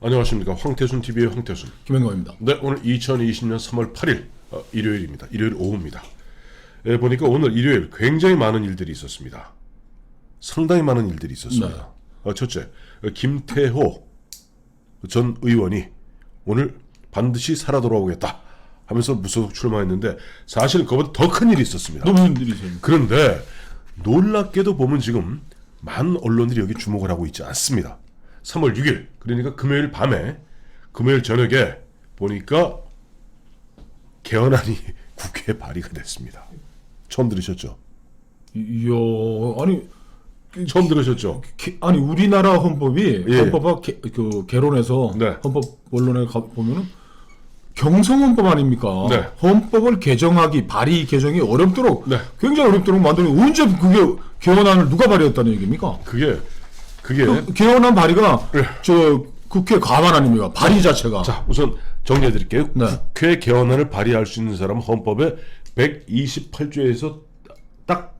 안녕하십니까. 황태순 TV의 황태순. 김현광입니다. 네, 오늘 2020년 3월 8일 일요일입니다. 일요일 오후입니다. 보니까 오늘 일요일 굉장히 많은 일들이 있었습니다. 상당히 많은 일들이 있었습니다. 첫째, 김태호 전 의원이 오늘 반드시 살아 돌아오겠다 하면서 무소속 출마했는데 사실 그보다 더 큰 일이 있었습니다. 또 무슨 일이 있어요? 그런데 놀랍게도 보면 지금 많은 언론들이 여기 주목을 하고 있지 않습니다. 3월 6일 그러니까 금요일 밤에 금요일 저녁에 보니까 개헌안이 국회에 발의가 됐습니다. 처음 들으셨죠? 이야, 아니 처음 들으셨죠? 아니 우리나라 헌법이 예. 헌법과 개론에서 네. 헌법 원론에 보면은 경성헌법 아닙니까? 네. 헌법을 개정하기 발의 개정이 어렵도록 네. 굉장히 어렵도록 만드는 언제 그게 개헌안을 누가 발의했다는 얘기입니까? 그게 그 개헌안 발의가 네. 저 국회 과반 아닙니까? 발의 자체가. 자, 우선 정리해 드릴게요. 네. 국회 개헌안을 발의할 수 있는 사람은 헌법의 128조에서 딱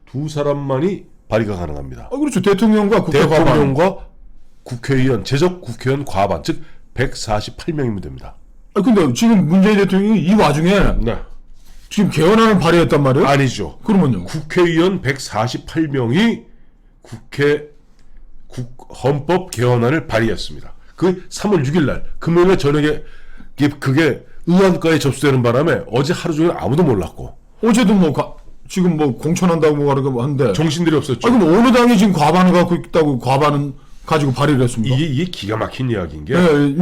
두 사람만이 발의가 가능합니다. 그렇죠. 대통령과 국회 과반. 대통령과 국회의원, 제적 국회의원 과반, 즉 148명이면 됩니다. 근데 지금 문재인 대통령이 이 와중에 네. 지금 개헌안을 발의했단 말이에요? 아니죠. 그러면요? 국회의원 148명이 헌법 개헌안을 발의했습니다. 그 3월 6일 날 금요일 날 저녁에 그게 의원과에 접수되는 바람에 어제 하루 종일 아무도 몰랐고 어제도 지금 공천한다고 하는데 정신들이 없었죠. 그럼 어느 당이 지금 과반을 갖고 있다고 과반은 가지고 발의를 했습니까? 이게 기가 막힌 이야기인 게 네.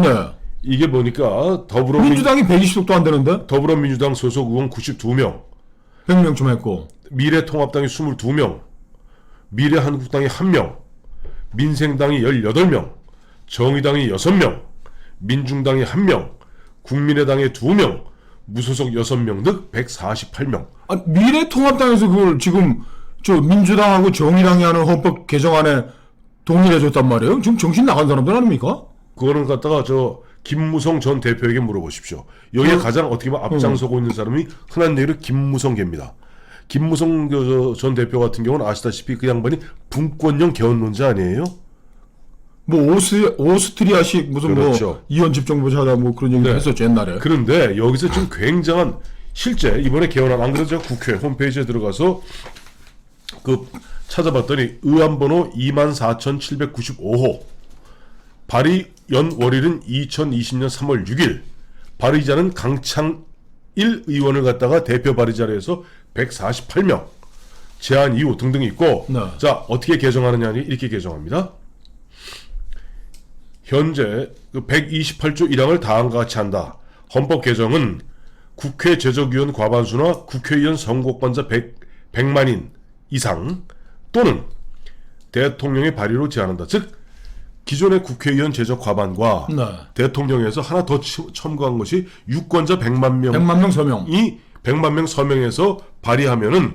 이게 보니까 민주당이 120석도 안 되는데 더불어민주당 소속 의원 92명, 100명쯤 했고 미래통합당이 22명, 미래한국당이 1명, 민생당이 18명, 정의당이 6명, 민중당이 1명, 국민의당이 2명, 무소속 6명 등 148명. 미래통합당에서 그걸 지금 저 민주당하고 정의당이 하는 헌법 개정안에 동의를 해줬단 말이에요? 지금 정신 나간 사람들 아닙니까? 그거는 갖다가 김무성 전 대표에게 물어보십시오. 여기에 가장 어떻게 보면 앞장서고 있는 사람이 흔한 얘기로 김무성계입니다. 김무성 전 대표 같은 경우는 아시다시피 그 양반이 분권형 개헌론자 아니에요? 오스트리아식 무슨 그렇죠. 이원 집정부자다 그런 얘기 했었죠 옛날에. 그런데 여기서 지금 굉장한 실제 이번에 개헌안 안 그래도 제가 국회 홈페이지에 들어가서 찾아봤더니 의안번호 24,795호 발의 연월일은 2020년 3월 6일 발의자는 강창일 의원을 갖다가 대표 발의자로 해서 148명 제한 이유 등등이 있고 네. 자 어떻게 개정하느냐 이렇게 개정합니다. 현재 128조 1항을 다음과 같이 한다. 헌법 개정은 국회 제적위원 과반수나 국회의원 선거권자 100만인 이상 또는 대통령의 발의로 제한한다. 즉 기존의 국회의원 제적 과반과 대통령에서 하나 더 첨가한 것이 유권자 100만 명 서명. 100만 명 서명해서 발의하면은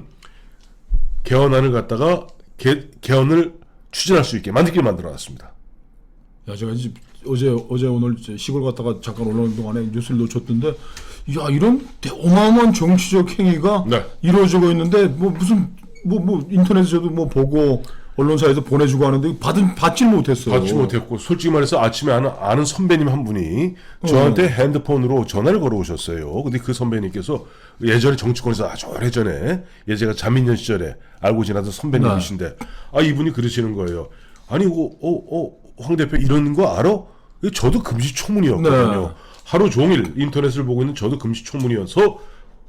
개헌안을 갖다가 개헌을 추진할 수 있게 만들어놨습니다. 야, 제가 어제 오늘 시골 갔다가 잠깐 올라오는 동안에 뉴스를 놓쳤던데, 야, 이런 어마어마한 정치적 행위가 이루어지고 있는데, 무슨 인터넷에서도 보고, 언론사에서 보내주고 하는데, 받질 못했어요. 받지 못했고, 솔직히 말해서 아침에 아는 선배님 한 분이 저한테 핸드폰으로 전화를 걸어오셨어요. 근데 그 선배님께서 예전에 정치권에서 아주 오래전에, 제가 자민련 시절에 알고 지나던 선배님이신데, 이분이 그러시는 거예요. 아니, 황 대표 이런 거 알아? 저도 금시초문이었거든요. 하루 종일 인터넷을 보고 있는 저도 금시초문이어서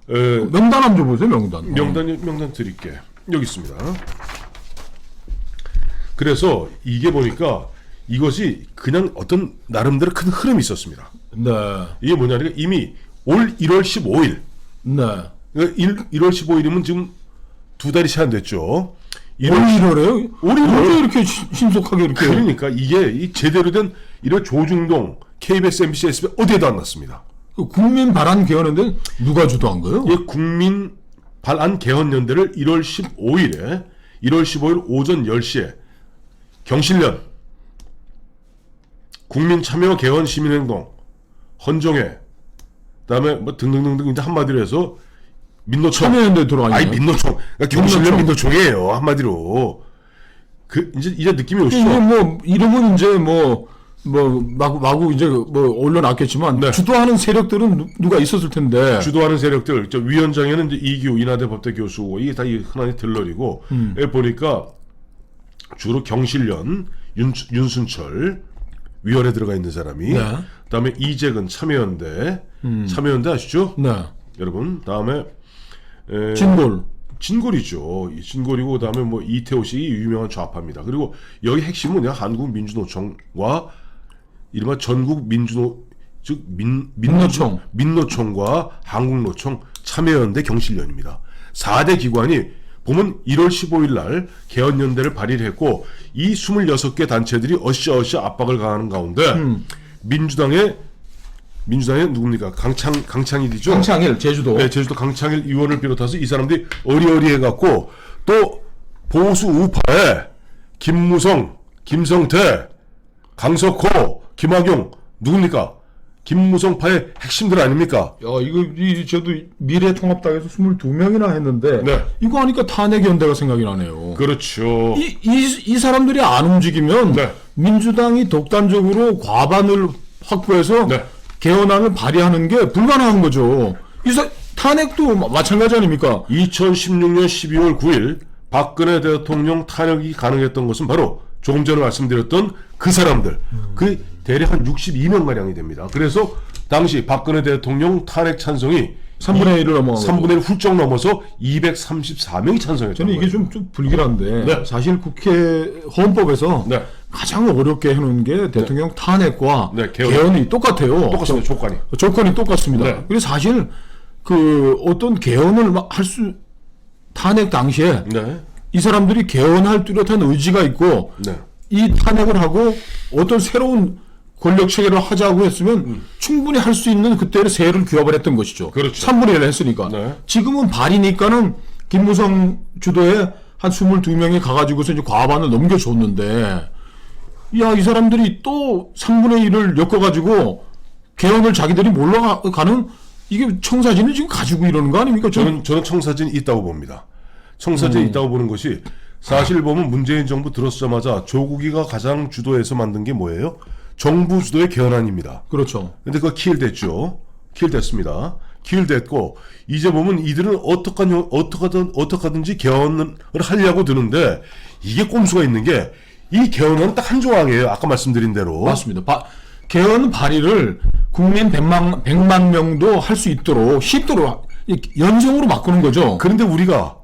명단 한번 줘보세요. 명단 드릴게. 여기 있습니다. 그래서 이게 보니까 이것이 그냥 어떤 나름대로 큰 흐름이 있었습니다. 네. 이게 뭐냐니까 이미 올 1월 15일. 네. 1월 15일이면 지금 2달이 채 안 됐죠. 올 1월에요? 올 1월에 이렇게 신속하게 이렇게. 그러니까 이게 제대로 된 이런 조중동, KBS, MBC, SBS 어디에도 안 났습니다. 국민 발안 개헌인데 누가 주도한 거예요? 국민 발안 개헌연대를 1월 15일 오전 10시에 경실련, 국민참여 개헌 시민행동, 헌정회, 그다음에 등등등등 이제 한마디로 해서 민노총. 참여연대 들어가니까. 민노총. 그러니까 경실련 민노총이에요. 한마디로. 이제 느낌이 오시죠? 이게 이름은 이제 뭐 마구 이제 뭐 올려놨겠지만 네. 주도하는 세력들은 누가 있었을 텐데. 주도하는 세력들, 저 위원장에는 이제 이기호 인하대 법대 교수고 이게 다 흔한 들러리고 보니까 주로 경실련, 윤순철 위원회 들어가 있는 사람이, 네. 그다음에 이재근 참여연대, 참여연대 아시죠? 네. 여러분, 다음에 진골. 진골이죠. 진골이고 그다음에 뭐 이태호 씨 유명한 좌파입니다. 그리고 여기 핵심은 그냥 한국민주노총과 이른바 전국민주노 즉 민노총. 민노총과 한국노총 참여연대 경실련입니다. 4대 기관이 보면 1월 15일 날 개헌연대를 발의를 했고 이 26개 단체들이 어시어시 압박을 가하는 가운데 민주당의 누굽니까? 강창일이죠. 강창일 제주도. 네, 제주도 강창일 의원을 비롯해서 이 사람들이 어리어리해갖고 또 보수 우파에 김무성, 김성태, 강석호, 김학용 누굽니까? 김무성파의 핵심들 아닙니까? 야, 저도 미래통합당에서 22명이나 했는데, 네. 이거 하니까 탄핵연대가 생각이 나네요. 그렇죠. 이 사람들이 안 움직이면, 네. 민주당이 독단적으로 과반을 확보해서, 네. 개헌안을 발의하는 게 불가능한 거죠. 탄핵도 마찬가지 아닙니까? 2016년 12월 9일 박근혜 대통령 탄핵이 가능했던 것은 바로 조금 전에 말씀드렸던 그 사람들, 그 대략 한 62명가량이 됩니다. 그래서 당시 박근혜 대통령 탄핵 찬성이 3분의 1을 넘어가고 3분의 1 훌쩍 넘어서 234명이 찬성했죠. 저는 이게 좀 불길한데, 네. 사실 국회 헌법에서 네. 가장 어렵게 해놓은 게 대통령 탄핵과 네, 개헌이 똑같아요. 똑같습니다. 조건이. 조건이 똑같습니다. 네. 그래서 사실 어떤 개헌을 탄핵 당시에 네. 이 사람들이 개헌할 뚜렷한 의지가 있고 네. 이 탄핵을 하고 어떤 새로운 권력 체계를 하자고 했으면 충분히 할 수 있는 그때의 세를 규합을 했던 것이죠. 그렇죠. 3분의 1을 했으니까. 네. 지금은 발이니까는 김무성 주도에 한 22명이 가가지고서 이제 과반을 넘겨줬는데, 야, 이 사람들이 또 3분의 1을 엮어가지고 개헌을 자기들이 몰라가는, 이게 청사진을 지금 가지고 이러는 거 아닙니까? 저는 청사진이 있다고 봅니다. 청사진이 있다고 보는 것이 사실 보면 문재인 정부 들어서자마자 조국이가 가장 주도해서 만든 게 뭐예요? 정부 주도의 개헌안입니다. 그렇죠. 근데 그거 킬됐죠. 킬됐습니다. 킬됐고 이제 보면 이들은 어떡하든지 개헌을 하려고 드는데 이게 꼼수가 있는 게 이 개헌은 딱 한 조항이에요. 아까 말씀드린 대로. 맞습니다. 개헌 발의를 국민 100만 명도 할 수 있도록 쉽도록 연정으로 바꾸는 거죠. 그런데 우리가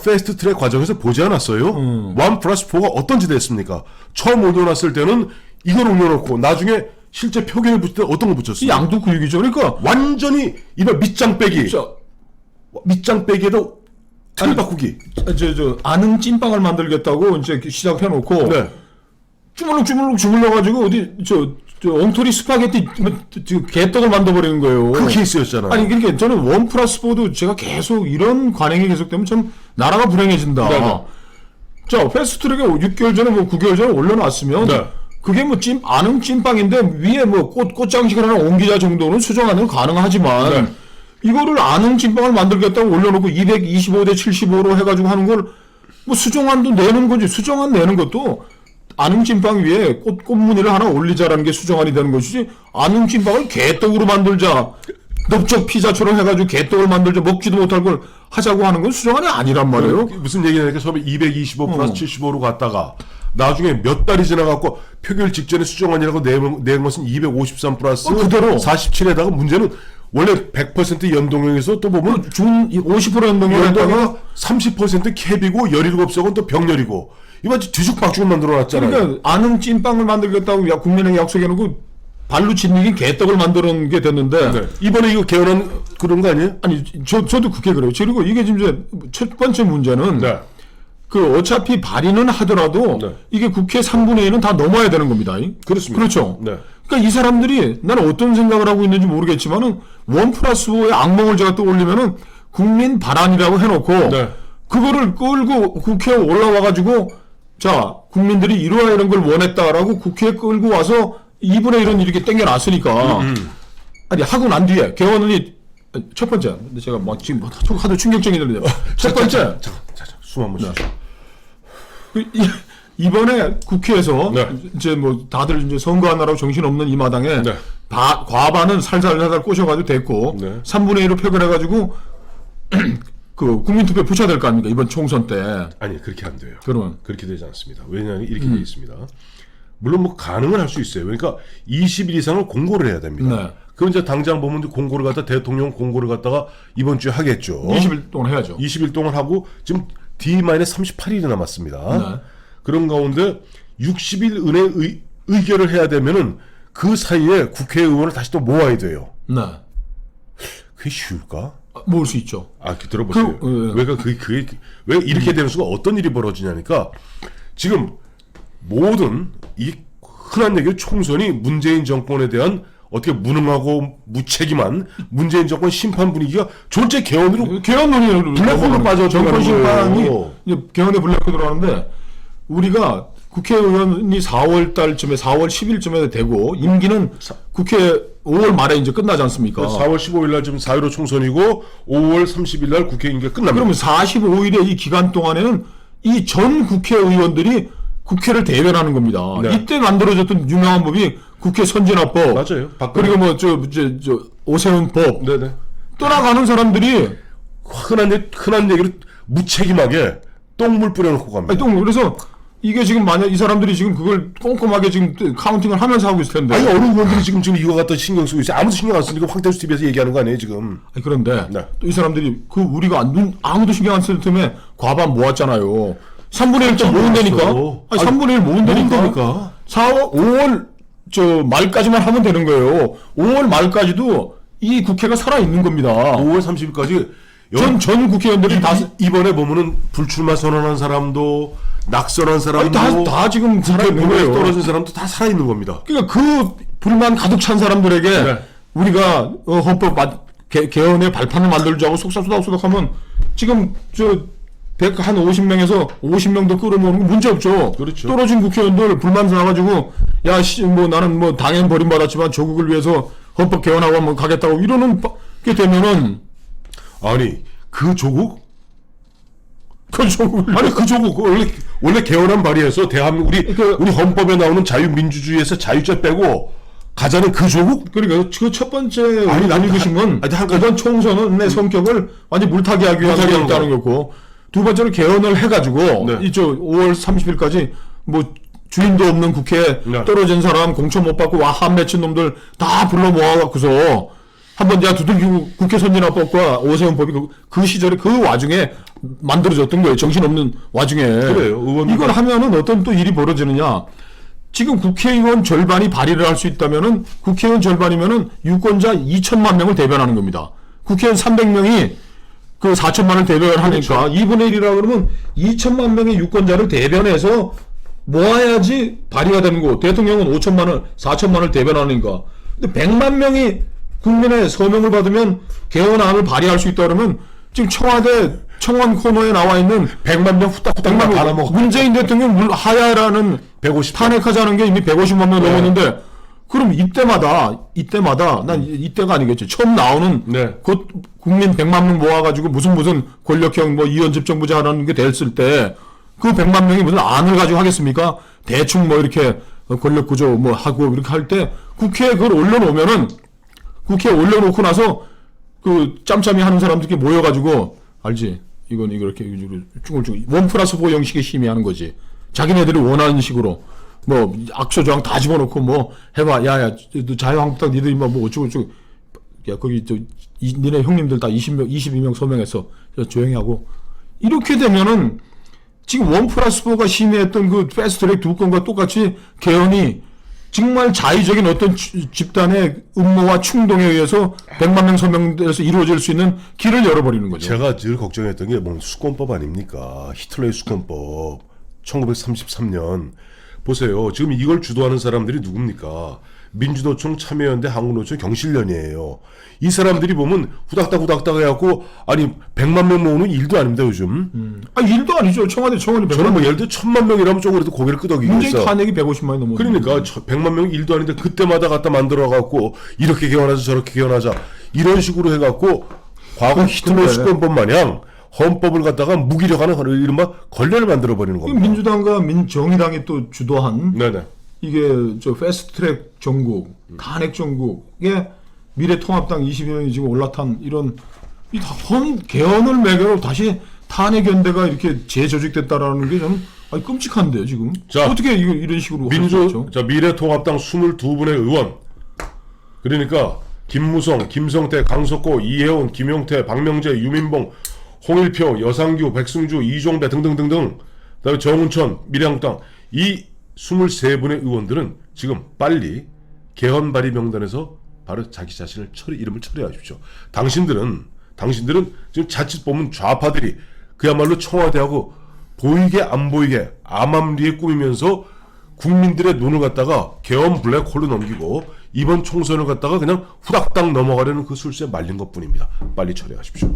패스트 트랙 과정에서 보지 않았어요? 1+4가 어떤 짓 했습니까? 처음 올려놨을 때는 이걸 올려놓고 나중에 실제 표결을 붙일 때 어떤 거 붙였어요? 양도구육이죠. 그러니까 완전히 이발 밑장 빼기. 밑장 빼기에도 틀 바꾸기. 아는 찐빵을 만들겠다고 이제 시작해놓고 네. 주물럭 주물러가지고 어디 엉터리 스파게티 개떡을 만들어버리는 거예요. 그 케이스였잖아요. 아니 그러니까 저는 1+4도 제가 계속 이런 관행이 계속되면 참 나라가 불행해진다. 네. 자, 패스트트랙에 6개월 전에 9개월 전에 올려놨으면 네. 그게 아는 찐빵인데 위에 꽃장식을 하나 옮기자 정도는 수정하는 건 가능하지만 네. 이거를 아는 찐빵을 만들겠다고 올려놓고 225대 75로 해가지고 하는 걸 수정안도 내는 거지. 수정안 내는 것도 아는 찐빵 위에 꽃무늬를 하나 올리자라는 게 수정안이 되는 것이지, 아는 찐빵을 개떡으로 만들자, 넓적 피자처럼 해가지고 개떡을 만들자, 먹지도 못할 걸 하자고 하는 건 수정안이 아니란 말이에요. 무슨 얘기냐니까 처음에 225 플러스 75로 갔다가 나중에 몇 달이 지나갖고 표결 직전에 수정안이라고 낸 것은 253 플러스 그대로 47에다가 문제는 원래 100% 연동형에서 또 보면 50% 연동형에다가 30% 캡이고 17석은 또 병렬이고 이거 뒤죽박죽을 만들어놨잖아요. 그러니까 아는 찐빵을 만들겠다고 국민에게 약속해놓고 발로 짓는 개떡을 만드는 게 됐는데 네. 이번에 이거 개헌한 그런 거 아니에요? 아니 저도 그게 그래요. 그리고 이게 지금 이제 첫 번째 문제는 네. 어차피 발의는 하더라도 네. 이게 국회 3분의 1은 다 넘어야 되는 겁니다. 그렇습니다. 그렇죠. 네. 그러니까 이 사람들이 나는 어떤 생각을 하고 있는지 모르겠지만은 1+5의 악몽을 제가 또 올리면은 국민 발안이라고 해놓고 네. 그거를 끌고 국회에 올라와가지고 자 국민들이 이러한 이런 걸 원했다라고 국회에 끌고 와서 2분의 1은 이렇게 땡겨놨으니까 아니 하고 난 뒤에 개헌이 첫 번째 근데 제가 지금 하도 충격적인 일인데 첫 번째 잠깐 숨 한번 쉬죠. 이번에 국회에서 네. 이제 뭐 다들 이제 선거하느라고 정신없는 이 마당에 네. 과반은 살살 꼬셔가지고 됐고 네. 3분의 1로 표결해가지고 그 국민투표 붙여야 될 거 아닙니까 이번 총선 때. 아니 그렇게 안 돼요. 그러면 그렇게 되지 않습니다. 왜냐하면 이렇게 되어 있습니다. 물론 뭐 가능은 할 수 있어요. 그러니까 20일 이상을 공고를 해야 됩니다. 네. 그럼 이제 당장 보면 공고를 갖다 대통령 공고를 갖다가 이번 주에 하겠죠. 20일 동안 해야죠. 20일 동안 하고 지금 D-38일이 남았습니다. 네. 그런 가운데 60일 은에 의결을 해야 되면은 그 사이에 국회의원을 다시 또 모아야 돼요. 네. 그게 쉬울까? 모을 수 있죠. 들어보세요. 왜 이렇게 되는 수가 어떤 일이 벌어지냐니까 지금 모든 이 흔한 얘기로 총선이 문재인 정권에 대한 어떻게 무능하고 무책임한 문재인 정권 심판 분위기가 졸제 개헌으로 개헌론이 블랙홀로 빠져 정권 심판이 거예요. 개헌에 블랙홀로 들어가는데 우리가 국회의원이 4월 달쯤에 4월 10일쯤에 되고 임기는 국회 5월 말에 이제 끝나지 않습니까? 4월 15일 날 지금 4.15 총선이고 5월 30일 날 국회 임기가 끝납니다. 그러면 45일의 이 기간 동안에는 이 전 국회의원들이 국회를 대변하는 겁니다. 네. 이때 만들어졌던 유명한 법이 국회 선진화법. 맞아요. 그리고 뭐 저 오세훈법. 네네. 떠나가는 사람들이 흔한 얘기로 무책임하게 똥물 뿌려놓고 갑니다. 아니, 또 그래서 이게 지금 만약 이 사람들이 지금 그걸 꼼꼼하게 지금 카운팅을 하면서 하고 있을 텐데. 아니 어느 의원들이 지금 이거 갖다 신경 쓰고 있어요. 아무도 신경 안 쓰니까 황태수 TV에서 얘기하는 거 아니에요 지금. 아니, 그런데 네. 또 이 사람들이 그 우리가 아무도 신경 안 쓸 틈에 과반 모았잖아요. 3분의 1좀 모은다니까. 아니 3분의 1 모은다니까. 5월 저 말까지만 하면 되는 거예요. 5월 말까지도 이 국회가 살아 있는 겁니다. 5월 30일까지 전 국회의원들이 다 이번에 보면은 불출마 선언한 사람도 낙선한 사람도 다 지금 살아 있는 공에 거예요. 떨어진 사람도 다 살아 있는 겁니다. 그러니까 그 불만 가득 찬 사람들에게 네. 우리가 헌법 개헌의 발판을 만들자고 속삭하면 지금 한 50명에서 50명도 끌어모으는 건 문제 없죠. 그렇죠. 떨어진 국회의원들 불만 나가지고 나는 뭐 당연 버림받았지만 조국을 위해서 헌법 개헌하고 한번 가겠다고 이러는 게 되면은 아니 그 조국 그 조국을 아니 그 조국 원래 개헌안 발의해서 대한민국 우리 헌법에 나오는 자유민주주의에서 자유자 빼고 가자는 그 조국? 그러니까 그 첫 번째 난 읽으신 건 한 가지 이번 총선의 성격을 완전 물타기 하기 위해서 물타기 있다는 거고 두 번째로 개헌을 해가지고 네. 이쪽 5월 30일까지 뭐 주인도 없는 국회에 네. 떨어진 사람 공천 못 받고 한 맺힌 놈들 다 불러 모아갖고서 한번 내가 두들기고 국회 선진화법과 오세훈법이 그 시절에 그 와중에 만들어졌던 거예요. 정신없는 와중에. 그래요. 이걸 하면은 어떤 또 일이 벌어지느냐. 지금 국회의원 절반이 발의를 할 수 있다면은 국회의원 절반이면은 유권자 2천만 명을 대변하는 겁니다. 국회의원 300명이 그 4천만을 대변하니까 그렇죠. 2분의 1이라 그러면 2천만 명의 유권자를 대변해서 모아야지 발의가 되는 거고 대통령은 5천만을 4천만을 대변하니까. 근데 100만 명이 국민의 서명을 받으면 개헌안을 발의할 수 있다 그러면 지금 청원 코너에 나와 있는 100만 명 후딱후딱 다 넘어가. 문재인 대통령 하야라는 150. 탄핵하자는 게 이미 150만 명 넘었는데 그럼 이때마다 난 이때가 아니겠죠. 처음 나오는 네. 곧 국민 100만 명 모아가지고 무슨 권력형 뭐 이원집 정부제 하는 게 됐을 때 그 100만 명이 무슨 안을 가지고 하겠습니까? 대충 뭐 이렇게 권력 구조 뭐 하고 이렇게 할 때 국회에 그걸 올려놓으면은 국회에 올려놓고 나서 그 짬짬이 하는 사람들이 모여가지고 알지? 이건 이렇게 쭈글쭈글 1+4 형식의 심의하는 거지. 자기네들이 원하는 식으로 뭐 악소조항 다 집어넣고 뭐 해봐. 야야 자유한국당 니들이 뭐 어쩌고 야 거기 니네 형님들 다 22명 서명해서 조용히 하고 이렇게 되면은 지금 1+4가 심의했던 그 패스트트랙 두 건과 똑같이 개헌이 정말 자의적인 어떤 집단의 음모와 충동에 의해서 100만 명 서명돼서 이루어질 수 있는 길을 열어버리는 거죠. 제가 늘 걱정했던 게 뭐 수권법 아닙니까? 히틀러의 수권법 1933년 보세요. 지금 이걸 주도하는 사람들이 누굽니까? 민주노총, 참여연대, 한국노총, 경실련이에요. 이 사람들이 보면 후닥닥 해갖고 아니 100만 명 모으는 일도 아닙니다 요즘. 일도 아니죠. 청원이 저는 100만 뭐 예를 들어 1000만 명이라면 조금이라도 고개를 끄덕이겠어. 문재인 탄핵이 150만이 넘었는데. 그러니까 100만 명이 일도 아닌데 그때마다 갖다 만들어갖고 이렇게 개헌하자 저렇게 개헌하자 이런 식으로 해갖고 과거 히틀러 수권법 마냥 헌법을 갖다가 무기력하는 이른바 걸레를 만들어 버리는 겁니다. 민주당과 정의당이 또 주도한 네네. 이게 저 패스트트랙 전국, 탄핵 전국에 미래통합당 22명이 지금 올라탄 이런 개헌을 매개로 다시 탄핵 연대가 이렇게 재조직됐다라는 게 저는 끔찍한데요 지금. 자, 어떻게 이런 식으로 할 수 있죠? 미래통합당 22분의 의원, 그러니까 김무성, 김성태, 강석호, 이혜원, 김용태, 박명재, 유민봉, 홍일표, 여상규, 백승주, 이종배 등등등등, 그다음에 정운천, 미래한국당, 이 23분의 의원들은 지금 빨리 개헌 발의 명단에서 바로 자기 자신을 이름을 처리하십시오. 당신들은 지금 자칫 보면 좌파들이 그야말로 청와대하고 보이게 안 보이게 암암리에 꾸미면서 국민들의 눈을 갖다가 개헌 블랙홀로 넘기고 이번 총선을 갖다가 그냥 후닥닥 넘어가려는 그 술수에 말린 것뿐입니다. 빨리 처리하십시오.